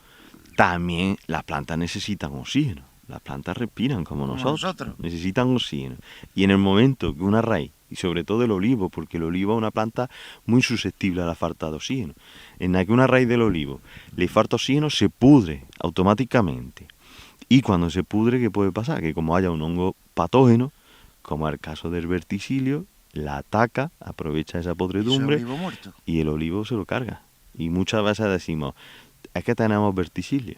también las plantas necesitan oxígeno. Las plantas respiran como nosotros. Necesitan oxígeno. Y en el momento que una raíz y sobre todo el olivo, porque el olivo es una planta muy susceptible a la falta de oxígeno. En la que una raíz del olivo le falta oxígeno, se pudre automáticamente. Y cuando se pudre, ¿qué puede pasar? Que como haya un hongo patógeno, como es el caso del verticilio, la ataca, aprovecha esa podredumbre Ese olivo muerto. y el olivo se lo carga. Y muchas veces decimos, es que tenemos verticilio.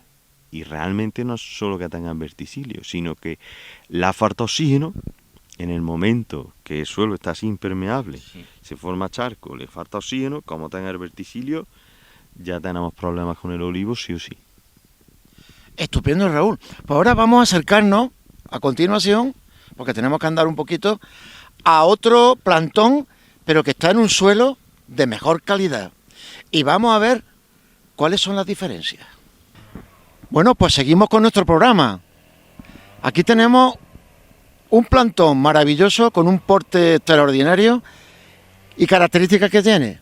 Y realmente no es solo que tengan verticilio, sino que la falta de oxígeno, en el momento que el suelo está así impermeable, Sí. se forma charco, le falta oxígeno, como tenga el verticilio, ya tenemos problemas con el olivo sí o sí. Estupendo, Raúl. Pues ahora vamos a acercarnos, a continuación, porque tenemos que andar un poquito, a otro plantón, pero que está en un suelo de mejor calidad. Y vamos a ver cuáles son las diferencias. Bueno, pues seguimos con nuestro programa. Aquí tenemos un plantón maravilloso con un porte extraordinario y características que tiene.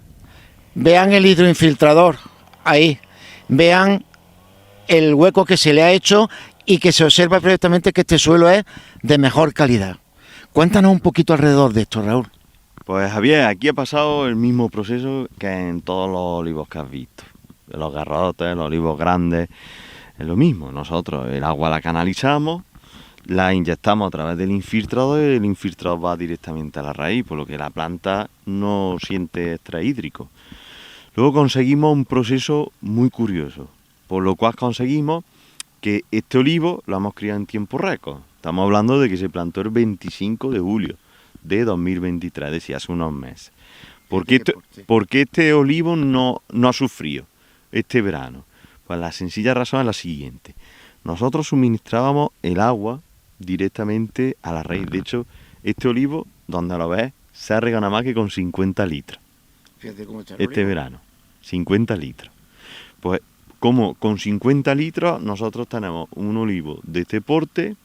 Vean el hidroinfiltrador ahí, vean el hueco que se le ha hecho y que se observa perfectamente que este suelo es de mejor calidad. Cuéntanos un poquito alrededor de esto, Raúl. Pues Javier, aquí ha pasado el mismo proceso que en todos los olivos que has visto. Los garrotes, los olivos grandes, es lo mismo. Nosotros el agua la canalizamos, la inyectamos a través del infiltrador y el infiltrador va directamente a la raíz, por lo que la planta no siente estrés hídrico. Luego conseguimos un proceso muy curioso, por lo cual conseguimos que este olivo lo hemos criado en tiempo récord. Estamos hablando de que se plantó el 25 de julio de 2023, es decir, hace unos meses. ¿Por qué este olivo no ha sufrido este verano? Pues la sencilla razón es la siguiente. Nosotros suministrábamos el agua directamente a la raíz. De hecho, este olivo, donde lo ves, se ha regado nada más que con 50 litros. Fíjate cómo está el Este olivo. verano, 50 litros. Pues como con 50 litros nosotros tenemos un olivo de este porte,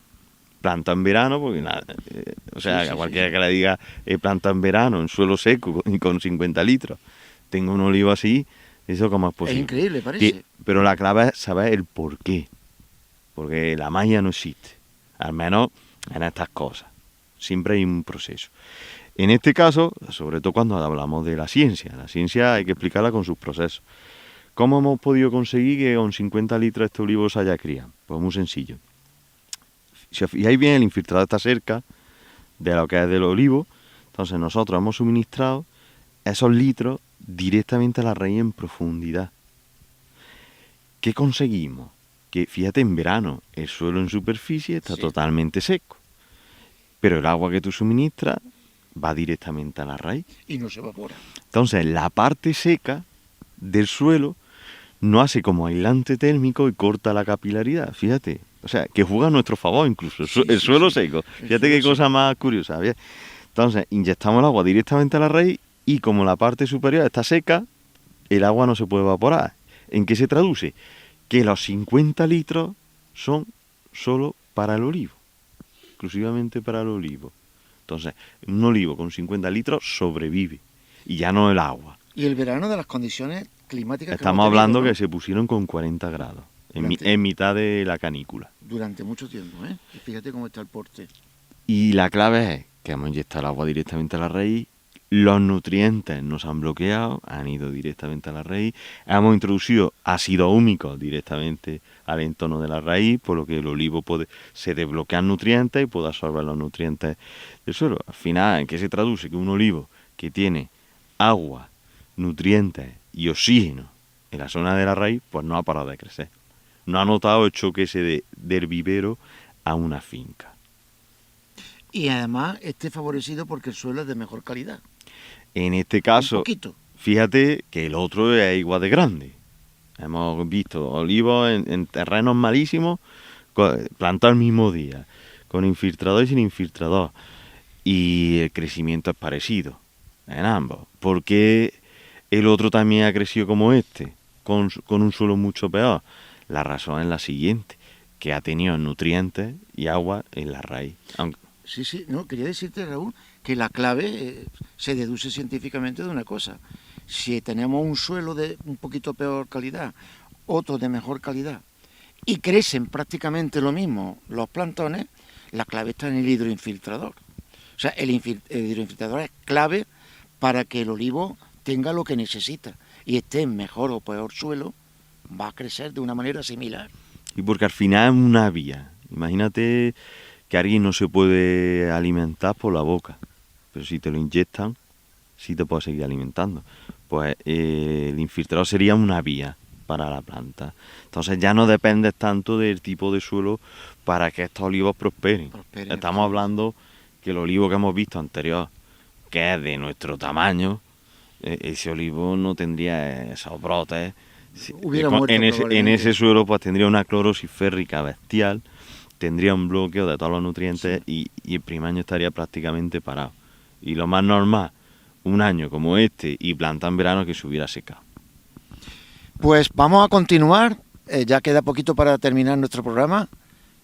planta en verano, porque nada, o sea, Sí, sí, cualquiera sí. que le diga planta en verano, en suelo seco y con 50 litros, tengo un olivo así, eso como es Es posible. increíble, parece. Pero la clave es saber el por qué, porque la magia no existe, al menos en estas cosas, siempre hay un proceso. En este caso, sobre todo cuando hablamos de la ciencia hay que explicarla con sus procesos. ¿Cómo hemos podido conseguir que con 50 litros este olivo se haya criado? Pues muy sencillo. Si os fijáis bien, el infiltrador está cerca de lo que es del olivo, entonces nosotros hemos suministrado esos litros directamente a la raíz en profundidad. ¿Qué conseguimos? Que fíjate, en verano el suelo en superficie está Sí. totalmente seco, pero el agua que tú suministras va directamente a la raíz. Y no se evapora. Entonces la parte seca del suelo no hace como aislante térmico y corta la capilaridad, fíjate. O sea, que juega a nuestro favor incluso, Sí, el sí, suelo sí. seco. El Fíjate suelo qué cosa más curiosa, ¿bien? Entonces, inyectamos el agua directamente a la raíz y como la parte superior está seca, el agua no se puede evaporar. ¿En qué se traduce? Que los 50 litros son solo para el olivo, exclusivamente para el olivo. Entonces, un olivo con 50 litros sobrevive y ya no el agua. Y el verano de las condiciones climáticas que Estamos hemos tenido, hablando ¿no? que se pusieron con 40 grados, Durante- en mitad de la canícula. Durante mucho tiempo, ¿eh? Y fíjate cómo está el porte. Y la clave es que hemos inyectado el agua directamente a la raíz, los nutrientes nos han bloqueado, han ido directamente a la raíz, hemos introducido ácido húmico directamente al entorno de la raíz, por lo que el olivo se desbloquean nutrientes y puede absorber los nutrientes del suelo. Al final, ¿en qué se traduce? Que un olivo que tiene agua, nutrientes y oxígeno en la zona de la raíz, pues no ha parado de crecer. No ha notado el choque ese del vivero a una finca. Y además esté favorecido porque el suelo es de mejor calidad. En este Un caso, poquito. fíjate que el otro es igual de grande. Hemos visto olivos en terrenos malísimos, plantados el mismo día, con infiltrador y sin infiltrador. Y el crecimiento es parecido en ambos. ¿Por qué el otro también ha crecido como este, con un suelo mucho peor? La razón es la siguiente, que ha tenido nutrientes y agua en la raíz. Aunque, Sí, sí, no, quería decirte, Raúl, que la clave se deduce científicamente de una cosa. Si tenemos un suelo de un poquito peor calidad, otro de mejor calidad, y crecen prácticamente lo mismo los plantones, la clave está en el hidroinfiltrador. O sea, el hidroinfiltrador es clave para que el olivo tenga lo que necesita y esté en mejor o peor suelo, va a crecer de una manera similar. Y porque al final es una vía. Imagínate que alguien no se puede alimentar por la boca, pero si te lo inyectan, sí te puedes seguir alimentando. Pues el infiltrado sería una vía para la planta. Entonces ya no dependes tanto del tipo de suelo para que estos olivos prosperen. Estamos hablando que el olivo que hemos visto anterior, que es de nuestro tamaño, ese olivo no tendría esos brotes. En ese suelo pues tendría una clorosis férrica bestial, tendría un bloqueo de todos los nutrientes, sí, y el primer año estaría prácticamente parado. Y lo más normal, un año como este y plantar en verano, que se hubiera secado. Pues vamos a continuar, ya queda poquito para terminar nuestro programa,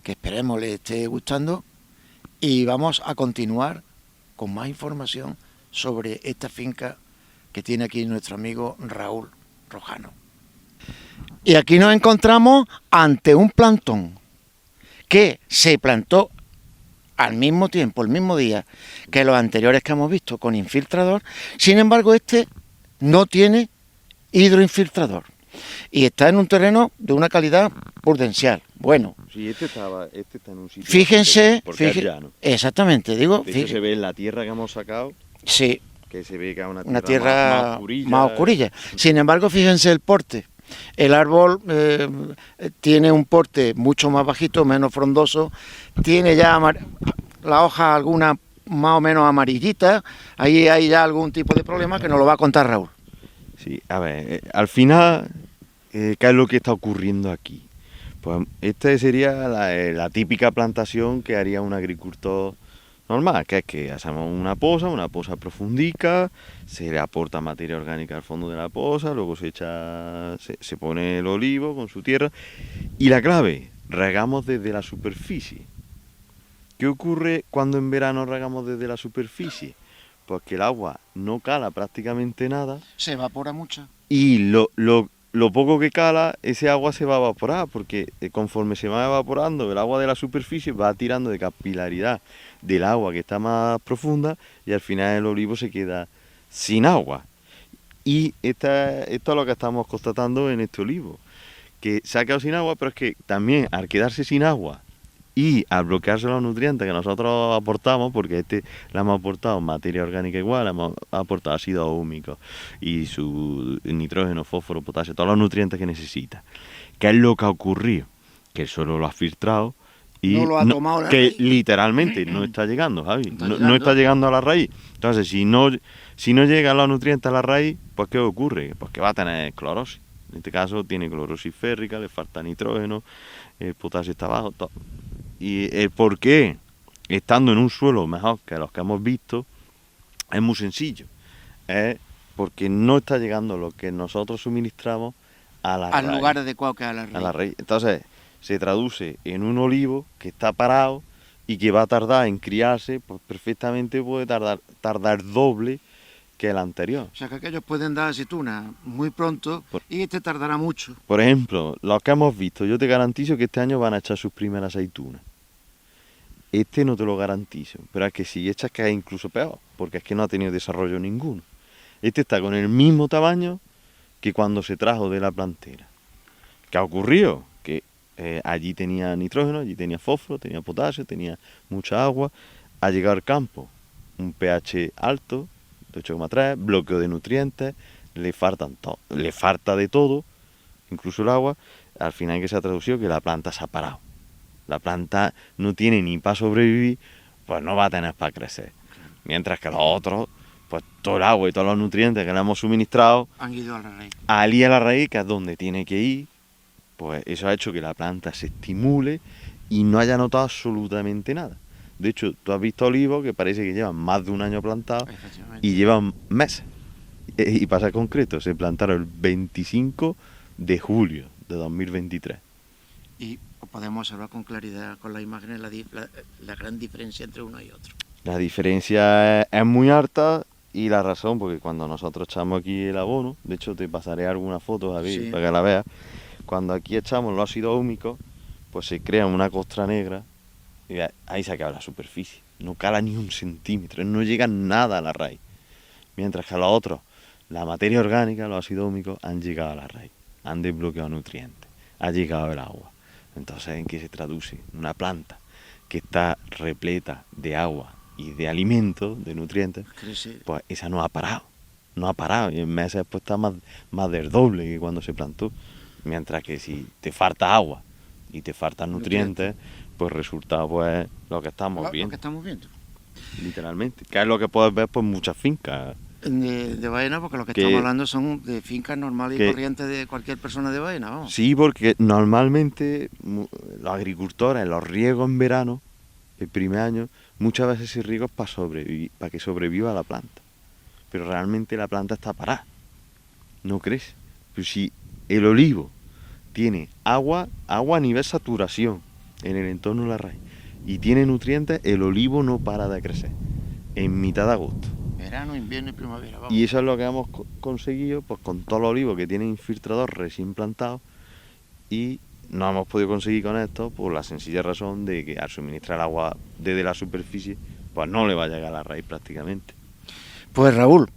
que esperemos les esté gustando, y vamos a continuar con más información sobre esta finca que tiene aquí nuestro amigo Raúl Rojano. Y aquí nos encontramos ante un plantón que se plantó al mismo tiempo, el mismo día que los anteriores que hemos visto con infiltrador. Sin embargo, este no tiene hidroinfiltrador y está en un terreno de una calidad prudencial. Bueno, sí, este está en un sitio. Fíjense, exactamente, digo. De hecho, se ve en la tierra que hemos sacado. Sí. Que se ve que es una tierra más oscurilla. Sin embargo, fíjense el porte. El árbol tiene un porte mucho más bajito, menos frondoso, tiene ya la hoja alguna más o menos amarillita, ahí hay ya algún tipo de problema que nos lo va a contar Raúl. Sí, a ver, al final, ¿qué es lo que está ocurriendo aquí? Pues esta sería la típica plantación que haría un agricultor normal, que es que hacemos una posa profundica, se le aporta materia orgánica al fondo de la posa, luego se pone el olivo con su tierra, y la clave, regamos desde la superficie. ¿Qué ocurre cuando en verano regamos desde la superficie? Pues que el agua no cala prácticamente nada. Se evapora mucho. Y lo poco que cala, ese agua se va a evaporar, porque conforme se va evaporando el agua de la superficie, va tirando de capilaridad del agua que está más profunda, y al final el olivo se queda sin agua. Y esto es lo que estamos constatando en este olivo, que se ha quedado sin agua, pero es que también al quedarse sin agua y al bloquearse los nutrientes que nosotros aportamos, porque le hemos aportado materia orgánica igual, le hemos aportado ácido húmico y su nitrógeno, fósforo, potasio, todos los nutrientes que necesita. ¿Qué es lo que ha ocurrido? Que el suelo lo ha filtrado y no lo ha tomado que raíz. Literalmente no está llegando, Javi, no está llegando a la raíz. Entonces, si no llegan los nutrientes a la raíz, pues ¿qué ocurre? Pues que va a tener clorosis. En este caso tiene clorosis férrica, le falta nitrógeno, el potasio está bajo, todo. Y el por qué, estando en un suelo mejor que los que hemos visto, es muy sencillo. Es porque no está llegando lo que nosotros suministramos a la raíz. Al lugar adecuado que a la raíz. A la raíz. Entonces, se traduce en un olivo que está parado y que va a tardar en criarse, pues perfectamente puede tardar doble que el anterior. O sea que aquellos pueden dar aceituna muy pronto y este tardará mucho. Por ejemplo, los que hemos visto, yo te garantizo que este año van a echar sus primeras aceitunas. Este no te lo garantizo, pero es que si echas que es incluso peor, porque es que no ha tenido desarrollo ninguno. Este está con el mismo tamaño que cuando se trajo de la plantera. ¿Qué ha ocurrido? Que allí tenía nitrógeno, allí tenía fósforo, tenía potasio, tenía mucha agua. Ha llegado al campo un pH alto, de 8,3, bloqueo de nutrientes, le falta de todo, incluso el agua. Al final, que se ha traducido que la planta se ha parado. La planta no tiene ni para sobrevivir, pues no va a tener para crecer. Mientras que los otros, pues todo el agua y todos los nutrientes que le hemos suministrado han ido a la raíz. Allí a la raíz, que es donde tiene que ir, pues eso ha hecho que la planta se estimule y no haya notado absolutamente nada. De hecho, tú has visto olivos que parece que llevan más de un año plantados y llevan meses. Y para ser concreto, se plantaron el 25 de julio de 2023. Y podemos observar con claridad con las imágenes la gran diferencia entre uno y otro. La diferencia es muy alta, y la razón, porque cuando nosotros echamos aquí el abono, de hecho te pasaré algunas fotos a ver, sí, para que la veas, cuando aquí echamos los ácidos húmicos, pues se crea una costra negra y ahí se acaba la superficie. no cala ni un centímetro, no llega nada a la raíz. Mientras que a los otros, la materia orgánica, los ácidos húmicos, han llegado a la raíz, han desbloqueado nutrientes, ha llegado el agua. Entonces, ¿en qué se traduce? Una planta que está repleta de agua y de alimentos, de nutrientes, pues esa no ha parado, y en meses pues está más del doble que cuando se plantó. Mientras que si te falta agua y te faltan nutrientes, pues resulta pues lo que estamos viendo. Lo que estamos viendo. Literalmente, que es lo que puedes ver por muchas fincas. De Baena, porque lo que estamos hablando son de fincas normales y corrientes de cualquier persona de Baena, vamos. Sí, porque normalmente los agricultores, los riegos en verano, el primer año, muchas veces ese riego es para que sobreviva la planta. Pero realmente la planta está parada, ¿no crees? Pero si el olivo tiene agua a nivel saturación en el entorno de la raíz y tiene nutrientes, el olivo no para de crecer en mitad de agosto. Verano, invierno y primavera, vamos. Y eso es lo que hemos conseguido pues con todos los olivos que tienen infiltrador recién plantados, y no hemos podido conseguir con esto por la sencilla razón de que al suministrar agua desde la superficie pues no le va a llegar a la raíz prácticamente. Pues Raúl,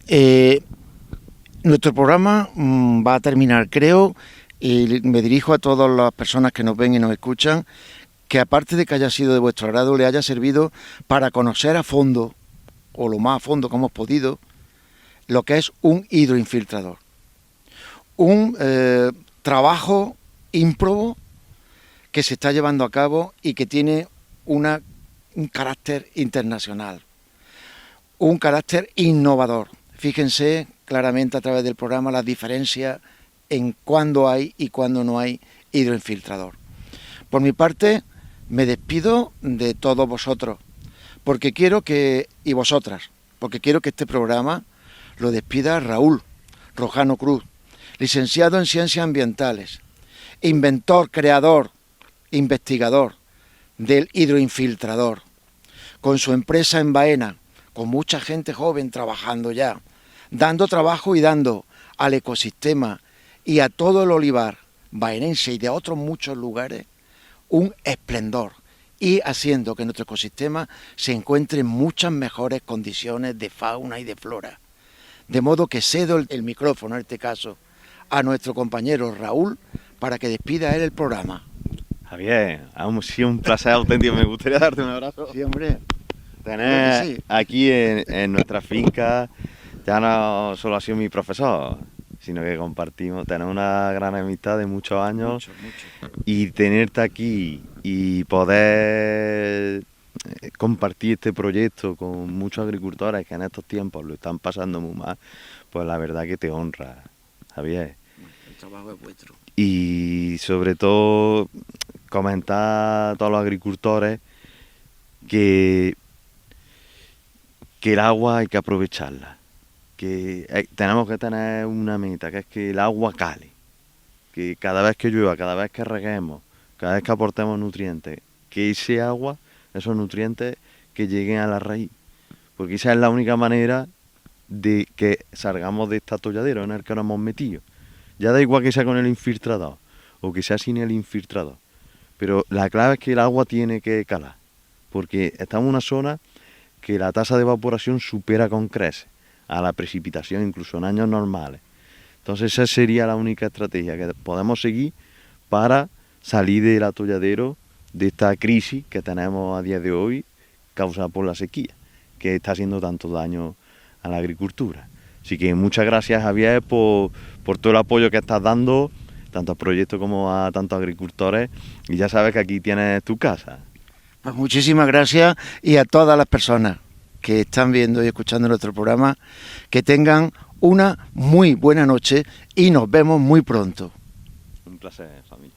nuestro programa va a terminar, creo, y me dirijo a todas las personas que nos ven y nos escuchan, que aparte de que haya sido de vuestro agrado, le haya servido para conocer a fondo, o lo más a fondo que hemos podido, lo que es un hidroinfiltrador. Un trabajo ímprobo que se está llevando a cabo y que tiene un carácter internacional, un carácter innovador. Fíjense claramente a través del programa las diferencias en cuándo hay y cuándo no hay hidroinfiltrador. Por mi parte, me despido de todos vosotros, porque quiero que, y vosotras, porque quiero que este programa lo despida Raúl Rojano Cruz, licenciado en Ciencias Ambientales, inventor, creador, investigador del hidroinfiltrador, con su empresa en Baena, con mucha gente joven trabajando ya, dando trabajo y dando al ecosistema y a todo el olivar baenense y de otros muchos lugares un esplendor, y haciendo que nuestro ecosistema se encuentre en muchas mejores condiciones de fauna y de flora. De modo que cedo el micrófono, en este caso, a nuestro compañero Raúl, para que despida él el programa. Javier, ha sido un placer auténtico, me gustaría darte un abrazo. Sí, hombre. Tener sí. aquí en nuestra finca, ya no solo ha sido mi profesor, sino que compartimos, tenemos una gran amistad de muchos años. Mucho. Y tenerte aquí y poder compartir este proyecto con muchos agricultores que en estos tiempos lo están pasando muy mal, pues la verdad que te honra, Javier. El trabajo es vuestro. Y sobre todo comentar a todos los agricultores que el agua hay que aprovecharla, que tenemos que tener una meta, que es que el agua cale, que cada vez que llueva, cada vez que reguemos, cada vez que aportemos nutrientes, que ese agua, esos nutrientes, que lleguen a la raíz, porque esa es la única manera de que salgamos de este atolladero en el que nos hemos metido. Ya da igual que sea con el infiltrador o que sea sin el infiltrador, pero la clave es que el agua tiene que calar, porque estamos en una zona que la tasa de evaporación supera con creces a la precipitación, incluso en años normales. Entonces esa sería la única estrategia que podemos seguir para salir del atolladero, de esta crisis que tenemos a día de hoy causada por la sequía, que está haciendo tanto daño a la agricultura. Así que muchas gracias, Javier, por todo el apoyo que estás dando, tanto al proyecto como a tantos agricultores, y ya sabes que aquí tienes tu casa. Pues muchísimas gracias, y a todas las personas que están viendo y escuchando nuestro programa, que tengan una muy buena noche y nos vemos muy pronto. Un placer, familia.